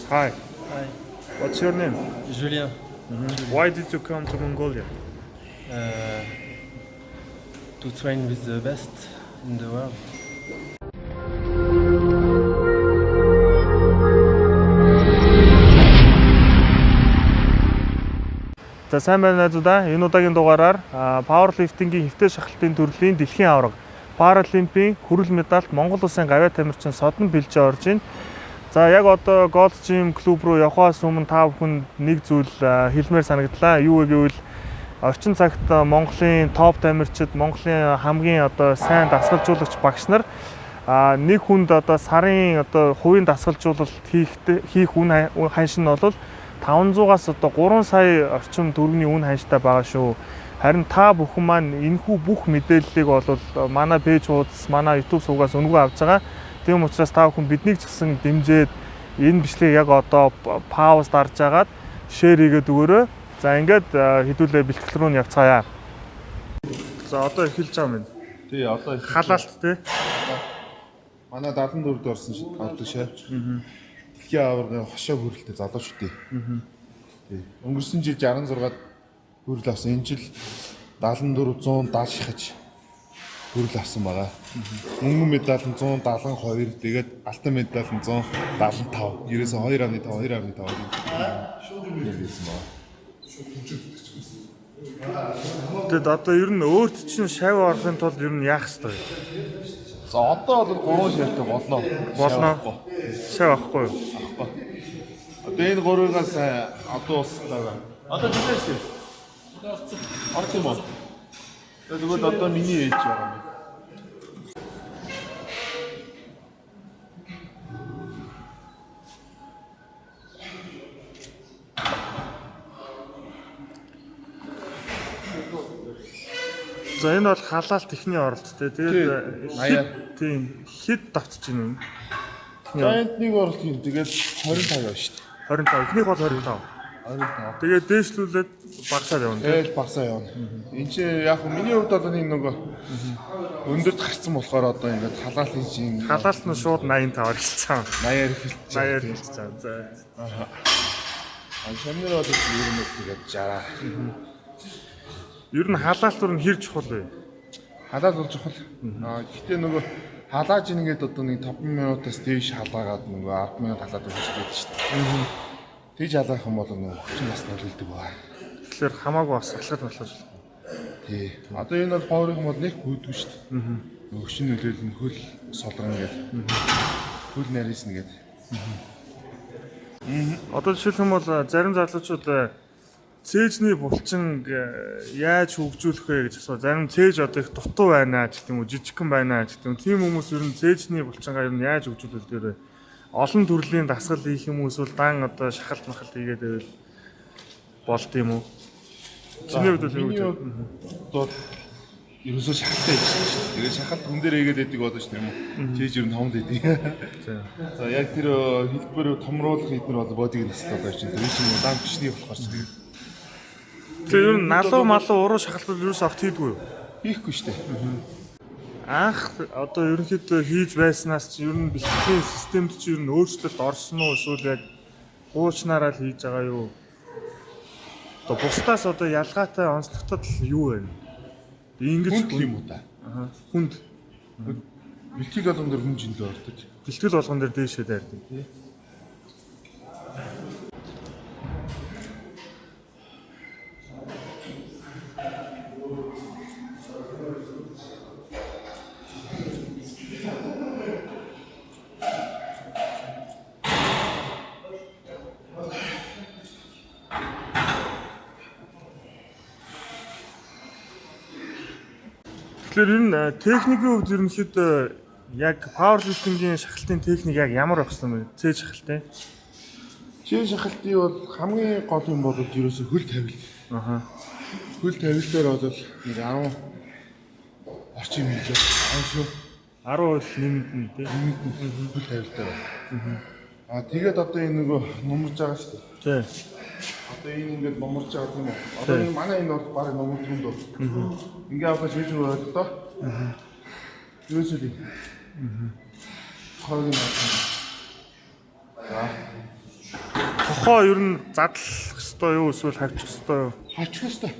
Hi, Hi, what's your name? Julien. Why did you come to Mongolia? Uh, to train with the best in the world. За сайн байна найзуудаа. Энэ удаагийн дугаараар пауэрлифтингийн хэвтэ шахалтын төрлийн дэлхийн аварга Паралимпийн хүрэл медальт Монгол улсын гавьяа тамирчин Содон Бэлжээ орж ийн. За яг одоо Gold Gym клуб руу явахаас өмнө та бүхэнд нэг зүйл хэлмээр санагдлаа. Юу вэ гэвэл орчин цагт Монголын топ тамирчид, Монголын хамгийн одоо сайн дасгалжуулагч багш нар нэг хүнд одоо сарын одоо хувийн дасгалжуулалт хийх үн ханш нь бол 500-аас одоо 3 сая орчим төгрөгийн үн ханштай байгаа шүү. Харин та бүхэн маань энэхүү бүх мэдээллийг бол манай пэйж хуудас, манай YouTube сувгаас өнгөө авч байгаа. Тийм учраас та бүхэн биднийг ч гэсэн дэмжиж энэ бичлэгийг яг одоо пауз дарж агаад шеэр хийгээд өгөөрэй. За ингээд хэдүүлээ бэлтгэл рүү нь явцгаая. За одоо эхэлж байгаа юм. Тий, одоо Халаалт те. манай 74-д орсон авдаг шээ. Дэлхийн аваргын хошоо хүрэлтэй залуучдын. Тий. Өнгөрсөн жил 66-ад хүрэл авсан. Энэ жил 74 170 шахаж хүрэл авсан байгаа. Мөнгөн медаль нь 172, тэгээд алтан медаль нь 175. Ерөөсөө 2.5 2.5 нэрсэн байгаа. Тэгэд одоо ер нь өөрт чинь шав орохын тулд ер нь яах ёстой вэ? За одоо бол 3 шавьтай болно. Шав авахгүй юу? Одоо энэ 3-аас одоо ууслаа. Одоо жишээ шүү. Орч юм уу? Тэгвэл одоо миний ээж байгаа юм. За энэ бол халаалт ихний оролт те. Тэгээд тийм хэд давтж байна вэ? За энд нэг оролт юм. Тэгээд 25 явна шүү дээ. 25. Эхнийх бол 25. 25. Тэгээд дээшлүүлээд багасаад явна. Тэгээд багсаа явна. Энд чи яг миний хувьд одоо нэг нөгөө өндөрт гарцсан болохоор одоо ингээд халаалтын чинь Халаалт нь шууд 85-аар хэлчихсэн. 80-аар хэлчихсэн. 80-аар хэлчихсэн. За. Шамнэр бол ер нь тэгээд 60. Ер нь халаалт нь хэр чухал вэ? Халаал бол чухал. Гэхдээ нөгөө халааж ингээд одоо нэг 5 минутаас дээш халаагаад нөгөө 10 минут халаад өгчихэд шүү дээ. Тэгж халаах юм бол нөгөө хүчин бас нөлөөлдөг баа. Тэгэхээр хамаагүй бас алхаж болох. Тий. Одоо энэ бол хоорын бол нэг хүйдгүй шүү дээ. Нөгөө хүчин нөлөөлөл нь хөл солрон гэдэг. Хөл нарийнс нэгээд. Одоо жишээлх юм бол зарим залуучууд цээжний булчин яаж хөгжүүлэх вэ гэж асуу. Зарим цээж одоо их дутуу байна ч гэдэг юм уу, жижигхэн байна ч гэдэг юм. Тийм хүмүүс ер нь цээжний булчингаа ер нь яаж хөгжүүлэх вэ? Олон төрлийн дасгал хийх юм уу, эсвэл дан одоо шахалт махалт хийгээд байвал болд юм уу? Чиний хувьд бол юу гэж одоо ерөөсөө шахалтай гэж шүү дээ. Тэгээд шахалт хүн дээр хийгээд байдаг болоо шүү дээ юм уу? Цээж ер нь томд байдаг. За яг тэр хэлбэр томруулах эднэр бол бодийг настай болж байна. Тэр чинь удаан бичний болохоор ч тэгээд тэр ер нь налуу малуу уруу шахалтууд юу ч огт хийдгүй юу? хийхгүй шүү дээ. Анх одоо ерөнхийдөө хийж байснаас чи ер нь бэлтгэлийн системд чи ер нь өөрчлөлт орсон уу, эсвэл яг хуучнаараа л хийж байгаа юу? Одоо бусдаас одоо ялгаатай онцлогтод юу вэ? Ингэж юм уу та? Хүнд бэлтгэл болгон дээр хүн жинлээ ордог. бэлтгэл болгон дээр дээшээ дайрдаг. Тэгэхээр энэ техникийн хувьд ерөнхийдөө яг пауэрлифтингийн шахалтын техник яг ямар байх юм бэ? Цээж шахалтай. Цээж шахалтын бол хамгийн гол юм бол ерөөсөө хөл тавил. Хөл тавилтаар бол нэг 10 орчим хэлж байгаа шүү. 10% нэмэгдэн тий. Хөл тавилтаар. Тэгээд одоо энэ нөгөө нумарж байгаа шүү дээ. Тий. Одоо энэ ингээд нумарж байгаа тийм үү? Одоо энэ манай энэ бол баг нумар түнд бол. Ингээ авах гэж байна доо. Юусэл. Хойгийн байна. За. Тохоо ер нь задлах хэвээр юу эсвэл хавчих хэвээр юу? Хавчих хэвээр.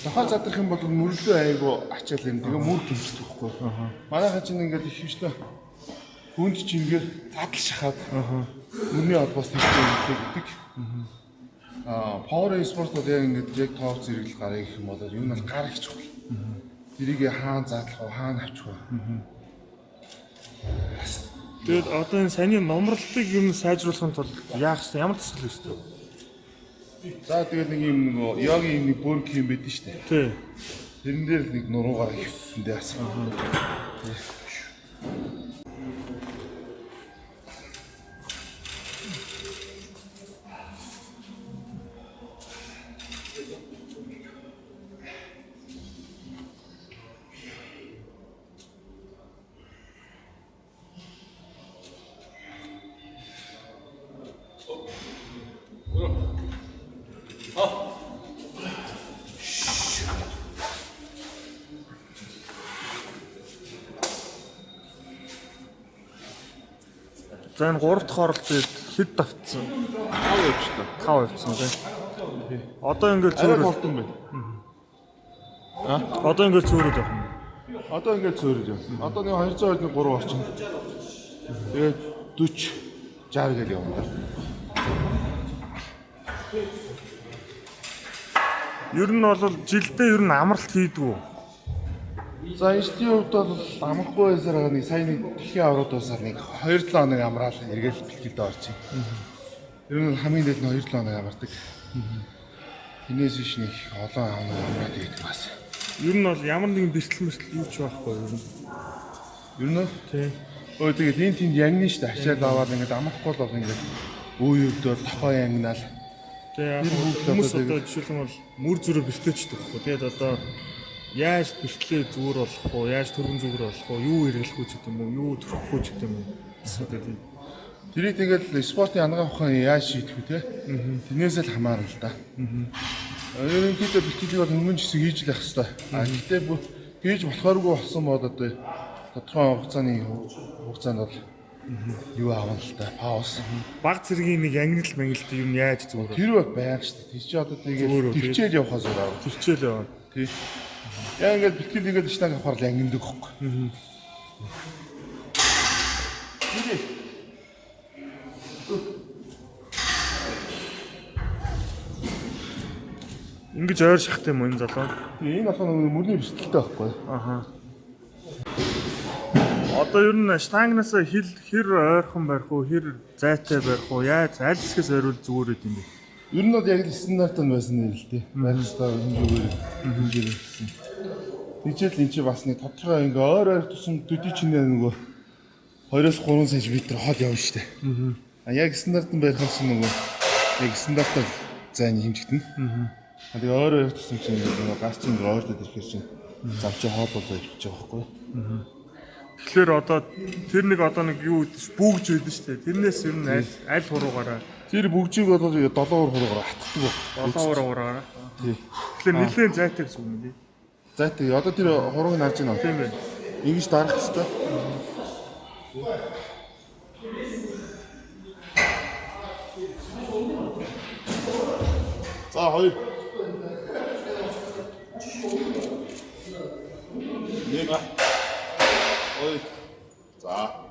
Тохоо задрах юм бол мөрлөө айгу ачаал юм. Тэгээ мөр төвчдөг байхгүй. Манайхаа чинь ингээд их хвчлээ. Хүнд чинь ингээд задал шахаад мөрний холбоос тэгдэг. Power sport бол яг ингээд яг тоов зэрэглэл гарыг гэх юм бол ер нь бол гар их чухал. Тэрийг хаана задлах вэ? Хаана авчих вэ? Тэгээд одоо энэ саяны номролтыг ер нь сайжруулахын тулд яах вэ? Ямар тасгал хийх вэ? За тэгээд нэг юм нөгөө йогийн нэг бүрк юм байдэн шүү дээ. Тий. Тэрэн дээр нэг нуруугаар хийхдээ асах. За энэ 3 дахь оролцоод хэд давтсан? 5 явчлаа. 5 явцсан тий. Одоо ингээд Арай зөөрөө. болтон байна. Одоо ингээд зөөрөө явах юм. Одоо ингээд цөөрөж явна. Одоо нэг 200-д нэг 3 орчин. Тэгээд 40 60 гэж явна. Ер нь бол жилдээ ер нь амралт хийдэг үү? За энэний хувьд бол амрахгүй байсаар нэг сайн нэг дэлхийн аврууд дуусаар нэг 2-7 хоног амраал эргээл бэлтгэлд орчих. Ер нь хамгийн дээд нь 2-7 хоног амардаг. Тинээс биш нэг олон хоног амраад байдаг бас. Ер нь бол ямар нэгэн бэртэл мэртэл юу ч байхгүй юу? Ер нь Тий. өө тэгээд энэ тэнд янгин шүү дээ. Ачаал аваад ингээд амрахгүй бол ингээд үе өвдөөр тохоо янгнаал. Тэгээ яг хүмүүс одоо жишээлбэл бол мөр зүрэ бэлтээчдэг байхгүй. Тэгээд одоо яаж бэлтлээ зүгээр болох уу? Яаж төргөн зүгээр болох уу? Юу эргэлэх үү гэдэг юм уу? Юу төрөх үү гэдэг юм уу? Эсвэл тийм. Тэрийг тэгэл спортын янгаа ухаан яаж шийдэх вэ те? Тэрнээс л хамаарна л да. Ерөнхийдөө бэлтгэлийг бол өмнө ч гэсэн хийж л байх хэрэгтэй. Гэхдээ хийж болохооргүй болсон бол одоо тодорхой хугацаанд бол юу аавна л да. Пауз. Баг зэргийн нэг ангилал мангилт юм яаж зүгээр. Тэр баг байнг шүү дээ. Тэр чи одоо тэгээд төвчээл явахаа зүгээр аа. Төвчээл яваа. Тий. Яа ингээд бэлтгэл хийгээд штаг авахаар л ангиндаг хөхгүй. Ингиж ойр шахт юм уу энэ залуу? Тэгээ энэ болохоор мөрний бэлтгэлтэй байхгүй. Аха. Одоо ер нь штангнаас хэр ойрхон барих уу, хэр зайтай барих уу, яаж аль хэсгээс ойрвол зүгээр юм бэ? Ер нь бол яг л стандартанд байсан юм л дээ. Барьстай хэмжээгээр хийсэн. Тэгжэл энэ чи бас нэг тодорхой ингээ ойр тусам төдий чинь нөгөө 2-3 см хол явна шүү дээ. Яг стандартанд барихаас нөгөө яг стандартаар зайны хэмжигдэнэ. Тэгээ ойр тусам чинь нөгөө газ чинь ойрдод ирэхээр чинь завчаа хоол болоо явчих жоохгүй. Тэгэхээр одоо тэр нэг одоо нэг юу бүүгж үйдэн шүү дээ. Тэрнээс ер нь аль хуруугаараа Тэр бүгжийг бол 7 хуруугаар хатдаг ба. 7 хуруугаараа. Тий. Тэгэхээр нэлээд зайтай гэсэн юм лээ. Зайтай. Одоо тэр хурууг нь харж байна уу? Тийм ээ. Ингэж дарах хэрэгтэй. За хоёр. Нэг. Ой. За.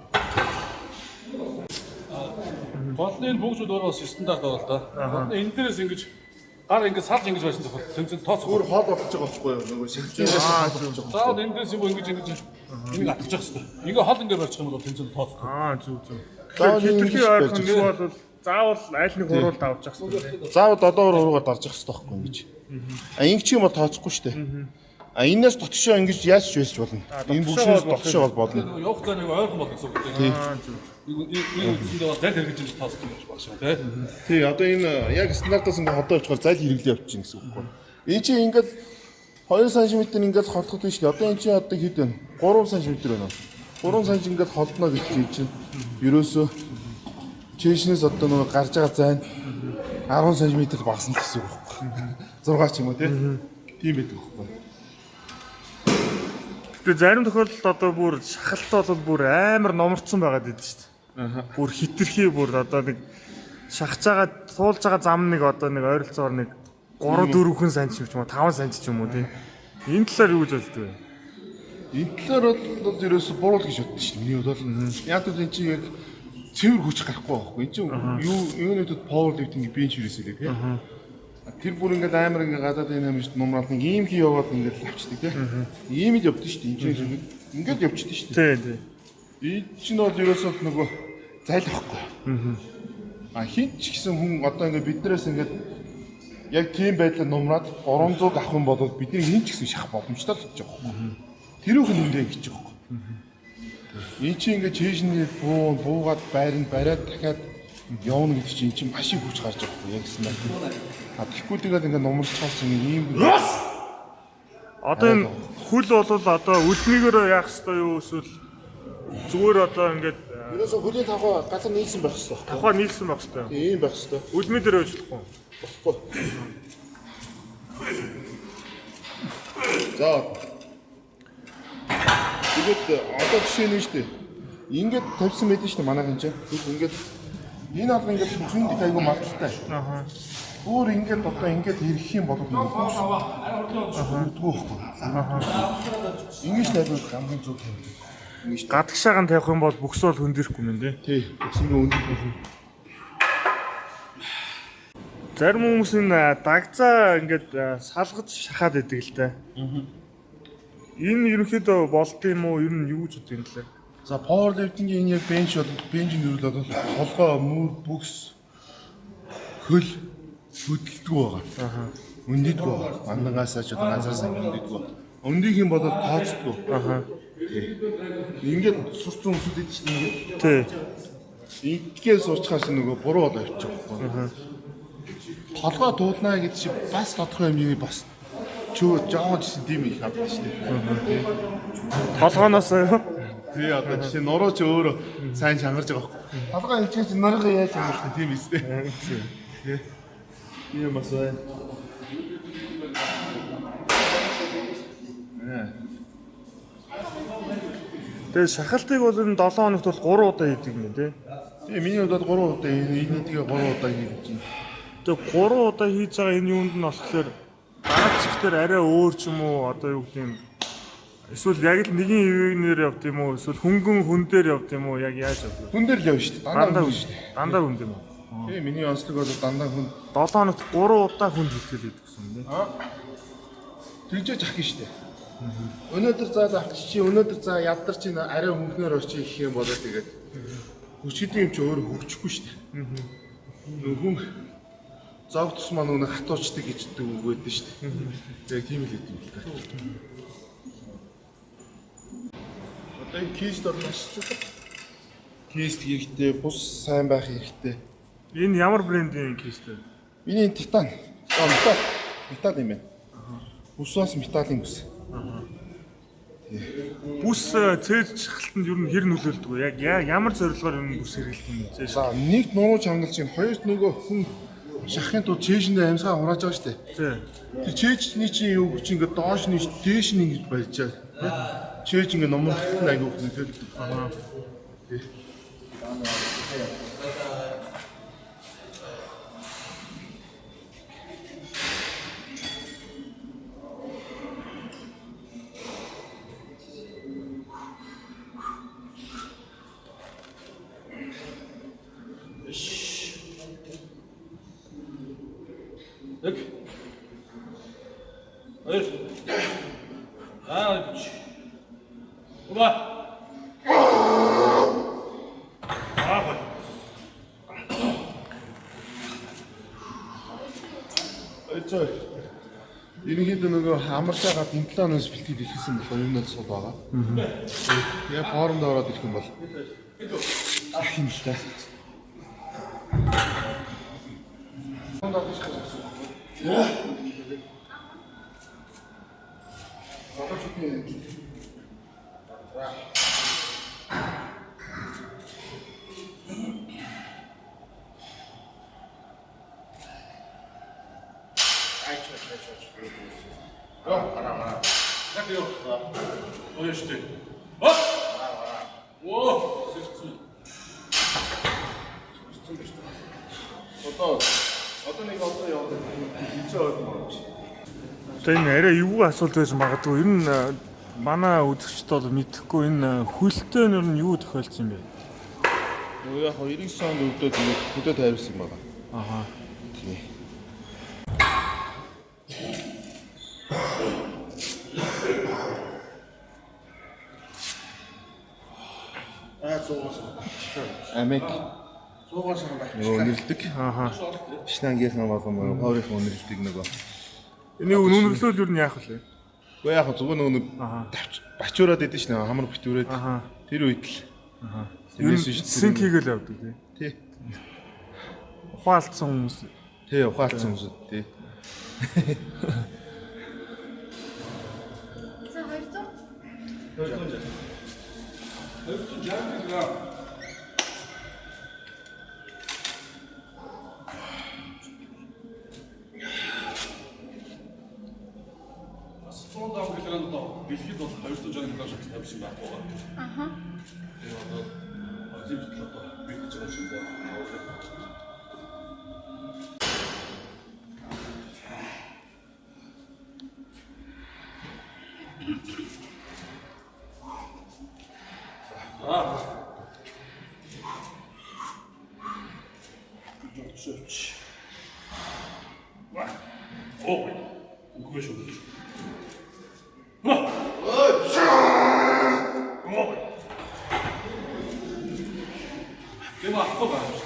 Голны бүгжүүд өөрөө стандарт байна л да. Энэ дээрээс ингэж гар ингэж салж ингэж байсан тохиол тэнцэн тооцох. Өөр хоол болж байгаа байхгүй юу? Нөгөө шилжүүлээс болж байгаа. Заавал энэ дээрээс юу ингэж энийг атгах хэрэгтэй. Ингээ хол ингээ барьчих юм бол тэнцэн тооцох. Зүг. Заавал Тэгэхээр ингэж хитрхи ойрхон барьж нэг бол заавал аль нэг хуруулд авч явах хэрэгтэй. Заавал 7 хуруугаар дарж явах хэрэгтэй байхгүй ингэж. Ингэ чи юм бол тооцохгүй шүү дээ. Энээс дотгошоо ингэж яаж ч байлж болно. Энэ бүгшээс дотгошоо бол болно. Явах цаа нэг ойрхон бол гэсэн үг тийм. Зүг. Энэ үндсэндээ бол зай хэрэгжиж тооцох юм байна шүү дээ. Тий, одоо энэ яг стандартаас ингээ ходоо очихоор зайл хэрэглээ явчихна гэсэн үг байна. Энэ чинь ингээл 2 см ингээл холдоход биш шүү дээ. Одоо энэ чинь одоо хэд вэ? 3 см байна. 3 см ингээл холдно гэж чинь ерөөсөө чэйшнээс одоо нөгөө гарч байгаа зайн 10 см багасна гэсэн үг байна. 6 ч юм уу тийм байдаг байхгүй. Тэгээ зарим тохиолдолд одоо бүр шахалт бол бүр амар номорцсон байгаад идэв шүү дээ. Бүр хитрхи бүр одоо нэг шахаж байгаа суулж байгаа зам нэг одоо нэг ойролцоогоор нэг 3 4 хүн санч юм уу 5 санч ч юм уу тий. Энэ талаар юу гэж боддог вэ? Энэ талаар бол ерөөсө буруу л гэж боддоо шүү дээ. Миний бодлоо. Яг л энэ чинь яг цэвэр хүч гарахгүй байхгүй. Энэ чинь юунуудад power lifting bench юусэлээ тий. Тэр бүр ингээд амар ингээд гадаад энэ юм шүү дээ. Нумрал нэг ийм хий яваад ингээд авчдаг тий. Ийм л явдсан шүү дээ. Энэ чинь ингээд явчихдээ шүү дээ. Тий. Энэ чинь бол ерөөсөө нөгөө зайлахгүй. Хин ч гэсэн хүн одоо ингээд биднээс ингээд яг тийм байдлаар нумраад 300 авах юм бол бидний хин ч гэсэн шах боломжтой л гэж байгаа юм. Тэр их нүндээ гэж байгаа юм. Энэ чинь ингээд чэйшний буугаад байранд бариад дахиад явна гэдэг чинь эн чинь маш их хүч гарч байгаа юм яг гэсэн байна. Тэгэхгүй тэгээд ингээд нумарч чаас чинь ийм Одоо энэ хөл болвол одоо үлнийгээр яах ёстой юу эсвэл зүгээр одоо ингээд ерөөсөө хөлийн тавхаа газар нийлсэн байх хэрэгтэй. тавхаа нийлсэн байх ёстой. Ийм байх хэрэгтэй. Үлмий дээр ажиллахгүй. Болохгүй. За. Тэгээд одоо жишээ нь шүү дээ. Ингээд тавьсан байдаг шүү дээ манайхан чинь. Ингээд энэ бол ингээд бүсэнд их айгүй магадaltaй. Аха. Өөр ингээд одоо ингээд хэрэх юм бол бүс. Үдгүү байхгүй. Ингэж найдвар хамгийн зөв тавьдаг. Гадагшаагаан тавих юм бол бүкс бол хөндөхгүй юм тий. Тий. Бүсний өндөр. Зарим хүмүүс энэ дагзаа ингээд салгаж шахаад идэг л дээ. Энэ ерөнхийдөө болд юм уу? Ер нь юу ч үгүй юм лээ. За power lifting-ийн яг bench бол bench-ийн нөрөл бол толгой, мөр, бүкс, хөл хөдөлдөг байгаа. Өндөгдөг байгаа. Андангасаа ч одоо ганцаас өндөгдөг. Өндөг юм бол тооцдог. Ингээд сурцсан хүмүүсүүд идэв чинь ингээд. Тий. Ингээл суучхаас нөгөө буруу болоо явчих واخхой. Толгой дуулнаа гэдэг чинь бас тодорхой юм бас чөө жааж тийм их авдаг шүү дээ. Толгооноос юу? Тий одоо жишээ нуруу ч өөрөө сайн чангарч байгаа байхгүй. Толгой хэлчихэж нарыг яаж чангарах тийм эстэй. Тий. Тийм бас байна. Тэгээ шахалтыг бол энэ 7 хоногт бол 3 удаа хийдэг юм тий. Тий миний удаад 3 удаа энэтгээ 3 удаа хийж байна. Тэгээ 3 удаа хийж байгаа энэ юунд нь болохоор дараачих дээр арай өөр ч юм уу одоо юу гэдэг юм. Эсвэл яг л нэгэн ивэнээр явд юм уу? Эсвэл хөнгөн хүн дээр явд юм уу? Яг яаж явд вэ? Хүн дээр л явна шүү дээ. Дандаа хүн шүү дээ. Дандаа хүн юм уу? Тий миний онцлог бол дандаа хүн 7 хоногт 3 удаа хүн хэлтгэл хийдэг гэсэн юм тий. тэгжээж ах юм шүү дээ. Өнөөдөр заа авчих чи өнөөдөр заа ядар чи арай хөнгнөр орчих гэх юм болоо тэгээд хүч гэдэг юм чи өөрөө хөгжихгүй шүү дээ. Хүн зовдс маань өнө хатуучдаг гэж үг өгдөө шүү дээ. Яг тийм л хэдэв л та. Одоо энэ кейст бол маш чухал. Кейст хэрэгтэй, бус сайн байх хэрэгтэй. Энэ ямар брендийн кейст вэ? Миний титан. Метал юм байна. Бусаас металлын бүс. Бүс цээж шахалтанд ер нь хэр нөлөөлдөг вэ? Яг ямар зорилгоор энэ бүс хэрэглэдэг юм бэ? За нэг нуруу чангалж чинь хоёрт нөгөө хүн шахахын тулд чэйшэндээ амьсгаа хурааж байгаа шүү дээ. Тий. Тэр чэйчний чинь юу гэж ингээд доош нь дээш нь ингэж барьжаа. Чэйч ингээд номрохт айгүй нөлөөлдөг. Нэг. Хоёр. Аач. Уба. Эцэг. Ерөнхийдөө нөгөө амарч байгаа имплантоос бэлтгэл хийсэн болохоор юм надад сул байгаа. Тэгээ формд ороод ирэх юм бол хин л та. Яг юу? Оё штэ. Оп! Оо, Одоо нэг одоо яваад хэмцээ ойрхон байна гэж. Тэгээ энэ арай эвгүй асуулт байж магадгүй. Ер нь манай үзэгчд бол мэдэхгүй энэ хөлтэй нэр нь юу тохиолдсон юм бэ? Нөгөө яг 99 онд өвдөд хөдөө тайварсан юм байна. Аха. Тий. Амик 100-аас байх. Нөгөө үнэрлдэг. Аха. Штангийнхаа болон хойрынхаа үнэрлдэг нөгөө. Энийг үнэрлэл юу нь яах вэ? Гэхдээ яг зөвхөн нөгөө бачуураад идэв шнэ хамар битүүрээд. Аха. Тэр үед л. Аха. Тэрнээс биш синк хийгээл явдаг тий. Тий. Ухаалцсан хүмүүс. Тий, ухаалцсан хүмүүс тий. За 200. 260 г. Цоодоо гэлэн доо дэлхийд бол 260 кг шатс тавьсан байхгүй байгаа. Аха. Тэгээ одоо зөвхөн одоо бэлдэж байгаа шиг байна. Ой, үгүй шүү. Тэм ахгүй байна.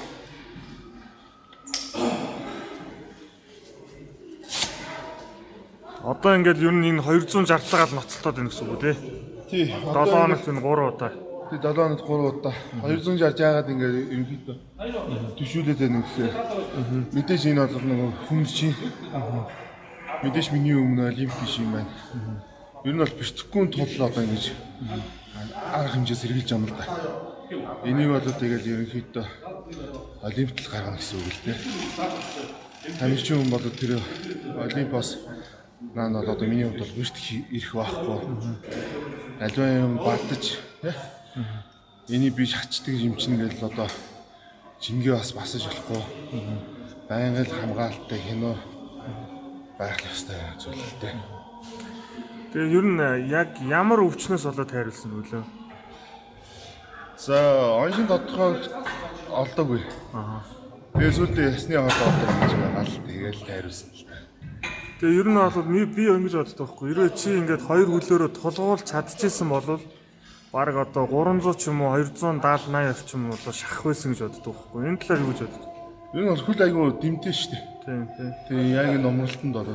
Одоо ингээд ер нь энэ 260-аагаар ноцтолтоод байна гэсэн үг үү тий? Тий. 7 хоногт энэ 3 удаа. Тий 7 хоногт 3 удаа 260 жаагаад ингээд ерөнхийдөө төшүүлээд байна гэхээр мэдээж энэ бол нөгөө хүмүүс чинь мэдээж миний өмнө олимп биш юм байна. Ер нь бол бэртггүй тул одоо ингэж арга хэмжээс сэргийлж юм л да. Энийг бол тэгэл ерөнхийдөө олимпт л гаргана гэсэн үг л дээ. Таны ч юм бол тэр олимпиас наа бол одоо миний хувьд бол бүрт ирэх байхгүй. Аливаа юм бардаж тий. Энийг би шатчдаг юм чинь ингээл одоо жингээ бас басаж болохгүй. Байнга л хамгаалалттай кино байх ёстой зүйл л дээ. Тэгээ ер нь яг ямар өвчнөөс болоод хайрлсан үлээ? За оншин тодорхой олдоогүй. Аа. Тэгээ сүлдээ ясны хоолой олдоо гэж байгаа л тэгээл хайруулсан л та. Тэгээ ер нь бол би ингэж боддог байхгүй. Ерөө чи ингээд хоёр хөлөөрөө тулгуулж чадчихсан бол баг одоо 300 ч юм уу 270 80 орчим бол шахах байсан гэж боддог байхгүй. Энэ талаар юу гэж боддог? Ер нь бол хөл айгүй дэмтэй шүү дээ. Тийм тийм. Тэгээ яг энэ номролтонд бол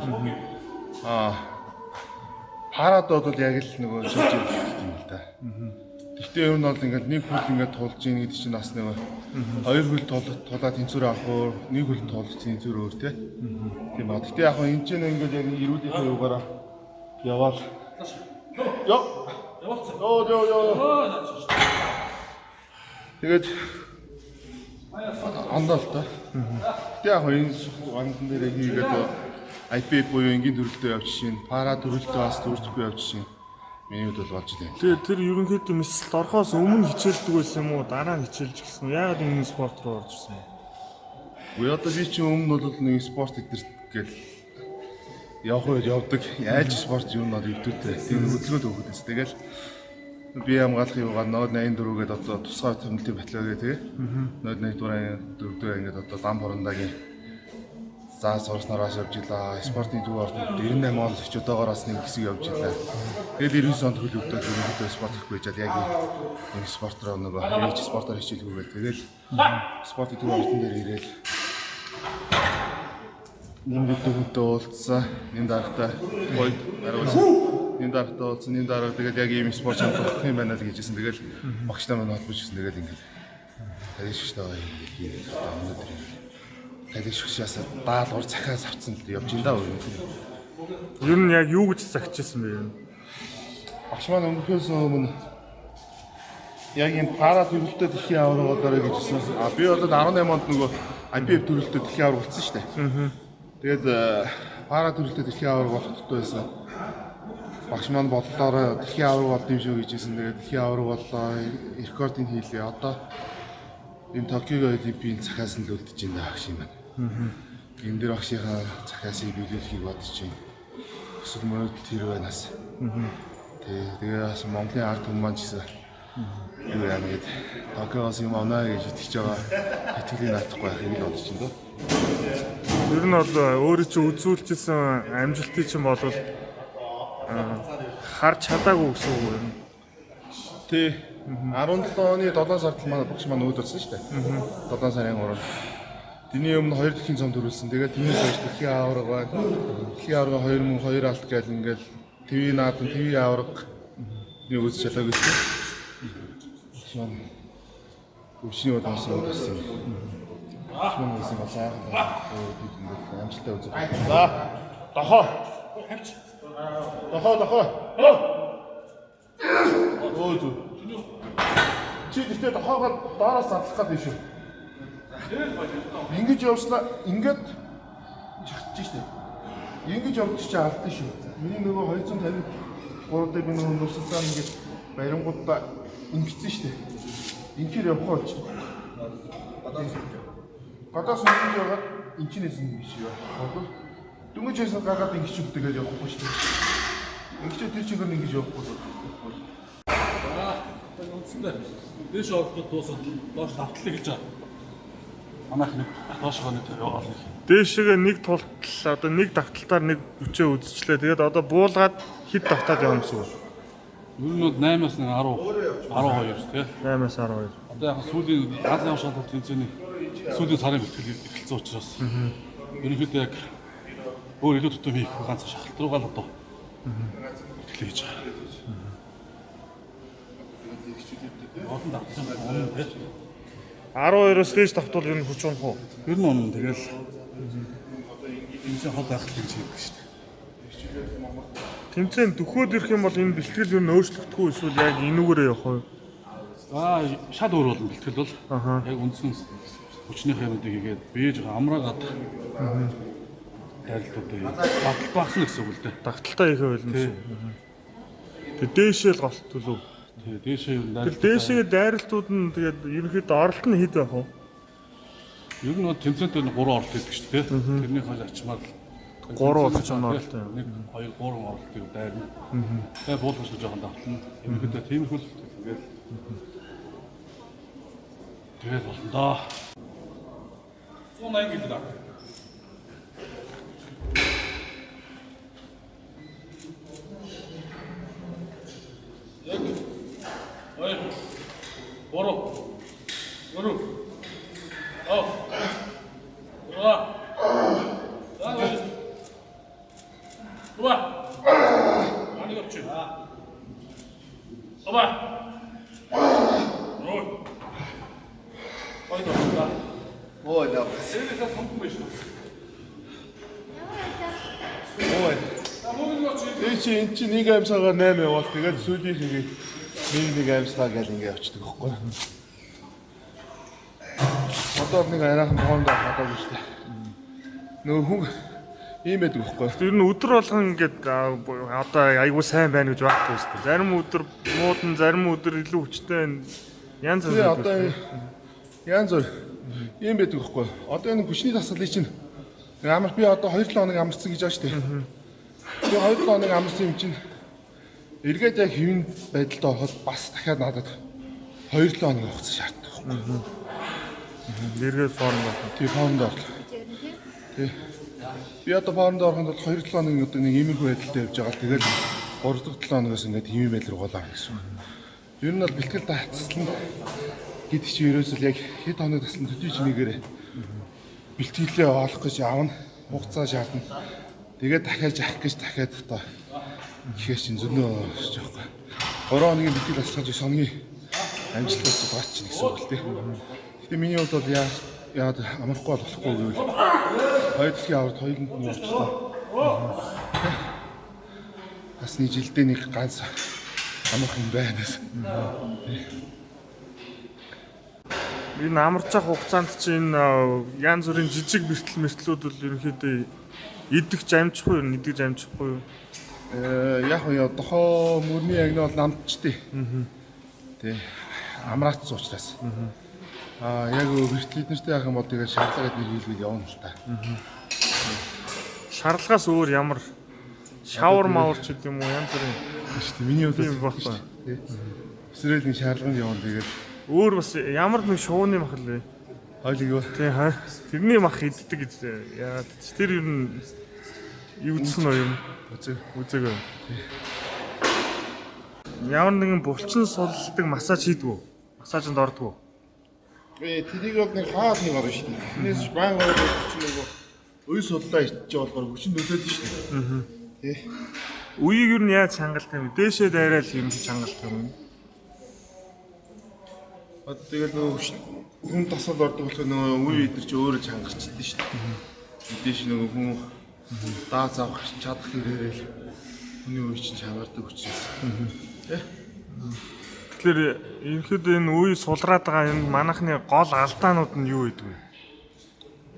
парад бол яг л нөгөө шилж ирдэг юм л да. Гэхдээ ер нь бол ингээд нэг хөл ингээд тулж ийн гэдэг чинь бас нөгөө хоёр хөл тулаад тэнцвэр авах уу, нэг хөл тулж тэнцвэр өөр тий. Тийм ба. Гэхдээ яг энэ чинь ингээд яг эрүүлийнхээ юугаараа яваал. Йоо. Тэгээд андаа л та. Гэхдээ яг энэ андан дээр хийгээд IPF буюу энгийн төрөлтөө явж шин, пара төрөлтөө бас төрөлтөхгүй явж шин. Миний хувьд бол болж байна. Тэгээ тэр ерөнхийдөө мисэлд орохоос өмнө хичээлдэг байсан юм уу? Дараа нь хичээлж гисэн үү? Яагаад энэ спорт руу орж ирсэн бэ? Үгүй одоо би чинь өмнө бол нэг спорт идэргээл явах үед явдаг. Айлч спорт юм надад өвдөлтэй. Тийм хөдөлгөөд өгөхөд тест. Тэгэл би хамгаалахын юугаар 084 гээд одоо тусгай томлолтын баталгаа тэгээ. 084 4 ингээд одоо дан борондагийн заа сурснараас явж илаа. Спортын төв ордод 98 он хчуудаагаараас нэг хэсэг явж илаа. Тэгээд 99 онд хөл өвдөд ерөнхийдөө спорт хийх байжаад яг энэ спорт руу нөгөө хийж спортоор хичээлгүйгээл тэгэл спортын төв ордон дээр ирээл нэмэгдэх хүнтэй уулзсан. Энэ дараатай гойд харуулсан. Энэ дараатай уулзсан. Энэ дараа тэгээд яг ийм спорт хамтдах юм байна л гэжсэн. Тэгэл багштай маань холбож ирсэн. Тэгэл ингээд тарих шигтэй хийгээд өнөөдөр тарих шигшээс даалгавар захиас авцсан л явж ин да өөр. Ер нь яг юу гэж загчижсэн бэ юм? Багш маань өнгөрөхөөс өмнө яг энэ пара төрөлтөд дэлхийн авраг болоорой гэжсэн. Би бол 18 онд нөгөө IPF төрөлтөд дэлхийн авраг болсон шүү дээ. Тэгээд пара төрөлтөд дэлхийн авраг болох туттай байсан. Багш маань бодлороо дэлхийн авраг болд юм шүү гэжсэн. Тэгээд дэлхийн авраг боллоо. Рекордыг хийлээ. Одоо энэ Токио Олимпийн цахаас нь л үлдэж байна багш юм байна. Энэ дээр багшийнхаа захиасыг биелүүлэхийг бодож байна. Эсвэл мөрөдөл тэр байнаас. Тэгээ бас Монголын ард түмэн маань ч гэсэн юу яа гээд Токиогоос юм авнаа гэж итгэж байгаа. Итгэлийг наадахгүй байхыг л бодож байна доо. Ер нь бол өөрөө чи үзүүлчихсэн амжилтыг чинь болвол харж чадаагүй гэсэн үг юм. Тий. 17 оны 7 сард маань багш маань өөдөрсөн шүү дээ. 7 сарын 3-нд. Тэний өмнө 2 дэлхийн цом төрүүлсэн. Тэгээд тэрнээс хойш дэлхийн аварга байна. Дэлхийн аварга 2002 алт гээл ингээл ТV наадан ТV аварга нэг үз чалаагүй шүү. Шон. Өвчний удаас өөдөрсөн. Шон үсэн ба сайхан ингээд амжилттай үзэх. За. Дохоо. Дохоо. Өөд. Чи тэгтээ дохоогоо доороос задлах гэдэг шүү. Ингэж явснаа ингээд чигтж штэ. Ингэж явдаг чи алдсан шүү. Миний нөгөө 253 дээр би нөгөө нурсалцаа ингэж барингуудаа ингэсэн штэ. Инхээр явах уу чи. Гадаас ингэж яваад инчнээс ингэж явах. Дүнгийн чийсэн гаргаад ингэж өгдөг гэж явахгүй штэ. Ингэж тэр чигээр ингэж явахгүй. Үндсэндээ дээш ороход дуусаад доош давтлыг хэлж байгаа. Манайх нэг доошгоо нэг яваал. Дээшгээ нэг тултал одоо нэг давталтаар нэг хүчээ үзчихлээ. Тэгээд одоо буулгаад хэд давтаад явна гэсэн үг. Ер нь 8-аас 10 12 тий. 8-аас 12. Одоо яг сүүлийн Азийн авшаалт тэмцээний сүүлийн сарын бэлтгэл эхэлсэн учраас ерөнхийдөө яг өөр илүү тутам хийх ганц шахалт руугаа л одоо бэлтгэл хийж байгаа. Олон давтсан байна тий. 12-оос дээш давтвал ер нь хүч унах уу? Ер нь өмнө тэгэл тэмцээн хол байх гэж хийдэг шүү дээ. Тэмцээн дөхөөд ирэх юм бол энэ бэлтгэл ер нь өөрчлөгдөхгүй эсвэл яг энүүгээрээ явах уу? Шал өөр болно бэлтгэл бол. Яг үндсэн хүчнийхээ юмдыг хийгээд бийж амраагаад тайлтуудыг багсан гэсэн үг л дээ. Давталтаа хийхээ болно гэсэн. Тэгээ дээшээ л голт төлөв. Тэгээ дээшээ юу Тэр дээшээ дайралтууд нь тэгээд ерөнхийдөө оролт нь хэд байх вэ? ер нь тэмцээнд 3 оролт хийдэг шүү дээ. Тэрний хол ачмаар 3 оролт ч оролт. 1 2 3 оролтыг дайрна. Тэгээ буулгаж жоохон давтална. Ерөнхийдөө тиймэрхүү л ингээд тэгээд болно доо. 180 гэлээ. Яг ой. Боро. Боро. Оо. Ура. Давай. Ура. 많이 겹치. 봐봐. 롤. 거의 다 왔다. Ой, да. 세대가 성공해 있어. Ой. Ээ чи эн чи нэг амьсгаа 8 явал тэгээд сүүлийн хийгээ нэг амьсгаа гал ингэ явчихдаг байхгүй. Одоо нэг арайхан боонд хатаагүй шүү дээ. Нөгөө хүн ийм байдаг байхгүй. Ер нь өдөр болгон ингээд одоо айгүй сайн байна гэж байхгүй шүү дээ. Зарим өдөр муудан, зарим өдөр илүү хүчтэй байна. Янз бүр. Одоо янз бүр ийм байдаг байхгүй. Одоо энэ хүчний тасгалыг чинь амар би одоо 2-7 хоног амарсан гэж байгаа шүү дээ. Би 2-7 хоног амарсан юм чинь эргээд яг хэвэн байдалд ороход бас дахиад надад 2-7 хоног хугацаа шаарддаг байхгүй. Эргээд форм байна. Тий формд орлоо. Тий. Би одоо формд ороход бол 2-7 хоногийн одоо нэг иймэрхүү байдалтай явж байгаа. Тэгээд 3-7 хоногоос ингээд ийм байдал руу голоо гэсэн. Ер нь бол бэлтгэл даацсан гэдэг чинь ерөөсөл яг хэд хоног тассан төдий чимээгээр бэлтгэлээ олох гэж явна. Хугацаа шаардна. Тэгээд дахиад авах гэж дахиад одоо ихээр чинь зөнөө болж байгаа. 3 хоногийн бэлтгэл асгаж сонгоны амжилтаас гооч чинь гэсэн үг л дээ. Гэтэ миний хувьд бол яагаад амархгүй болохгүй гэвэл хоёр дэлхийн аварт хоёуланд нь явчлаа. Бас нэг жилдээ нэг ганц амарх юм байна. Энэ амарчих хугацаанд чинь янз бүрийн жижиг бэртэл-мэртлүүд бол ерөнхийдөө идэгч амжихгүй юу, идэгч амжихгүй юу? Яг нь дохоо мөрний агны бол намдчихдээ. Тий. Амраац учраас. Яг бид нартай яах юм бол тэгээд шаардлагатай нэр хийлгээд явна л та. Шаардлагаас өөр ямар шавар мавар ч гэдэг юм уу янз бүрийн Шүү дээ. Миний тийм хувьд байхгүй. Эсвэл нэг шаардлаганд явна тэгээд Өөр бас ямар нэг шууны мах л вэ? хойлог юу? Тийм хаа. Тэрний мах иддэг гэж яагаад ч тэр ер нь юудсан уу юм? Үзэг. Ямар нэгэн булчин сулдаг массаж хийдгүү? Массажинд ордгүү? Тэрийг бол нэг хаад нэг орно шүү дээ. Тэрнээс баян ороод чинь нэг үй судлаа ичж болохоор хүчин нөлөөлнө шүү дээ. Тий. Үеийг ер нь яаж хангалттай юм? Дээшээ дайраад юм чи хангалттай юм. Тэгээд нөгөө хүн тасал ордог болохоор нөгөө үе идэр чи өөрөө чангарчдээ шүү дээ. Дээш нөгөө хүн даац авах чадах хэрэгэл хүний үе чинь чангардаг учраас. Тэгэхээр ерөнхийдөө энэ үе сулраад байгаа энэ манайхны гол алдаанууд нь юу гэдэг вэ?